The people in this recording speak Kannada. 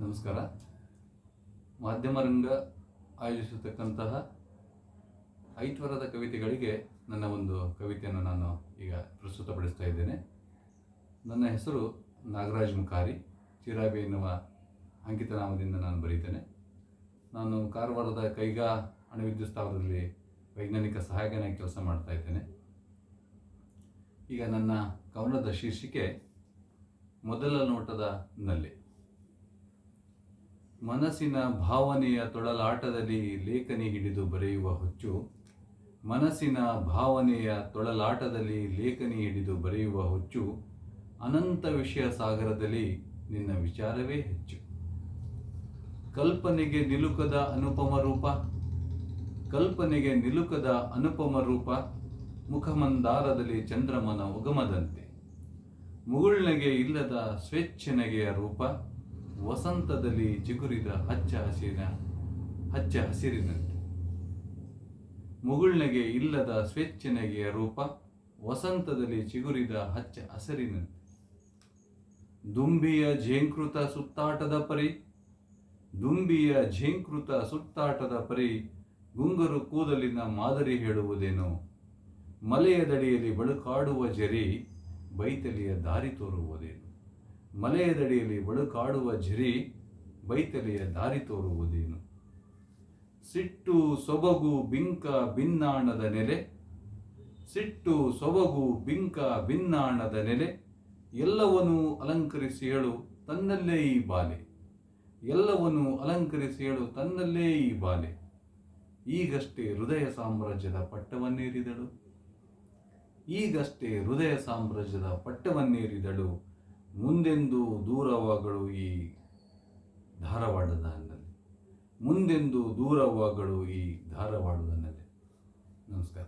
ನಮಸ್ಕಾರ. ಮಾಧ್ಯಮ ರಂಗ ಆಯೋಜಿಸತಕ್ಕಂತಹ ಐಶ್ವರ್ಯದ ಕವಿತೆಗಳಿಗೆ ನನ್ನ ಒಂದು ಕವಿತೆಯನ್ನು ನಾನು ಈಗ ಪ್ರಸ್ತುತಪಡಿಸ್ತಾ ಇದ್ದೇನೆ. ನನ್ನ ಹೆಸರು ನಾಗರಾಜ್ ಮುಖಾರಿ. ಚಿರಾಬಿ ಎನ್ನುವ ಅಂಕಿತನಾಮದಿಂದ ನಾನು ಬರೀತೇನೆ. ನಾನು ಕಾರವಾರದ ಕೈಗಾ ಅಣುವಿದ್ಯುತ್ ಸ್ಥಾವರದಲ್ಲಿ ವೈಜ್ಞಾನಿಕ ಸಹಾಯಕನಾಗಿ ಕೆಲಸ ಮಾಡ್ತಾ ಇದ್ದೇನೆ. ಈಗ ನನ್ನ ಕವನದ ಶೀರ್ಷಿಕೆ ಮೊದಲ ನೋಟದ ನಲ್ಲಿ. ಮನಸ್ಸಿನ ಭಾವನೆಯ ತೊಳಲಾಟದಲ್ಲಿ ಲೇಖನಿ ಹಿಡಿದು ಬರೆಯುವ ಹುಚ್ಚು, ಮನಸ್ಸಿನ ಭಾವನೆಯ ತೊಳಲಾಟದಲ್ಲಿ ಲೇಖನಿ ಹಿಡಿದು ಬರೆಯುವ ಹುಚ್ಚು, ಅನಂತ ವಿಷಯ ಸಾಗರದಲ್ಲಿ ನಿನ್ನ ವಿಚಾರವೇ ಹೆಚ್ಚು. ಕಲ್ಪನೆಗೆ ನಿಲುಕದ ಅನುಪಮ ರೂಪ, ಕಲ್ಪನೆಗೆ ನಿಲುಕದ ಅನುಪಮ ರೂಪ, ಮುಖಮಂದಾರದಲ್ಲಿ ಚಂದ್ರಮನ ಉಗಮದಂತೆ. ಮುಗುಳ್ನಗೆ ಇಲ್ಲದ ಸ್ವೇಚ್ಛೆನಗೆಯ ರೂಪ, ವಸಂತದಲ್ಲಿ ಚಿಗುರಿದ ಹಚ್ಚ ಹಸಿರಿನಂತೆ. ಮುಗುಳ್ನಗೆ ಇಲ್ಲದ ಸ್ವೇಚ್ಛೆನಗೆಯ ರೂಪ, ವಸಂತದಲ್ಲಿ ಚಿಗುರಿದ ಹಚ್ಚ ಹಸಿರಿನಂತೆ. ದುಂಬಿಯ ಝೇಂಕೃತ ಸುತ್ತಾಟದ ಪರಿ, ದುಂಬಿಯ ಝೇಂಕೃತ ಸುತ್ತಾಟದ ಪರಿ, ಗುಂಗರು ಕೂದಲಿನ ಮಾದರಿ ಹೇಳುವುದೇನೋ. ಮಲೆಯದಡಿಯಲ್ಲಿ ಬಳುಕಾಡುವ ಜರಿ, ಬೈತಲಿಯ ದಾರಿ ತೋರುವುದೇನು. ಮಲೆಯದಡಿಯಲ್ಲಿ ಬಳುಕಾಡುವ ಝರಿ, ಬೈತಲಿಯ ದಾರಿ ತೋರುವುದೇನು. ಸಿಟ್ಟು ಸೊಬಗು ಬಿಂಕ ಭಿನ್ನಾಣದ ನೆಲೆ, ಸಿಟ್ಟು ಸೊಬಗು ಬಿಂಕ ಭಿನ್ನಾಣದ ನೆಲೆ, ಎಲ್ಲವನ್ನೂ ಅಲಂಕರಿಸಿ ಹೇಳು ತನ್ನಲ್ಲೇ ಈ ಬಾಲೆ, ಎಲ್ಲವನ್ನೂ ಅಲಂಕರಿಸಿ ಹೇಳು ತನ್ನಲ್ಲೇ ಈ ಬಾಲೆ. ಈಗಷ್ಟೇ ಹೃದಯ ಸಾಮ್ರಾಜ್ಯದ ಪಟ್ಟವನ್ನೇರಿದಳು, ಈಗಷ್ಟೇ ಹೃದಯ ಸಾಮ್ರಾಜ್ಯದ ಪಟ್ಟವನ್ನೇರಿದಳು, ಮುಂದೆಂದೂ ದೂರವಾಗಳು ಈ ಧಾರವಾಡದ ಅನ್ನಲ್ಲಿ, ಮುಂದೆಂದೂ ದೂರವಾಗಳು ಈ ಧಾರವಾಡದ ಅನ್ನಲ್ಲಿ. ನಮಸ್ಕಾರ.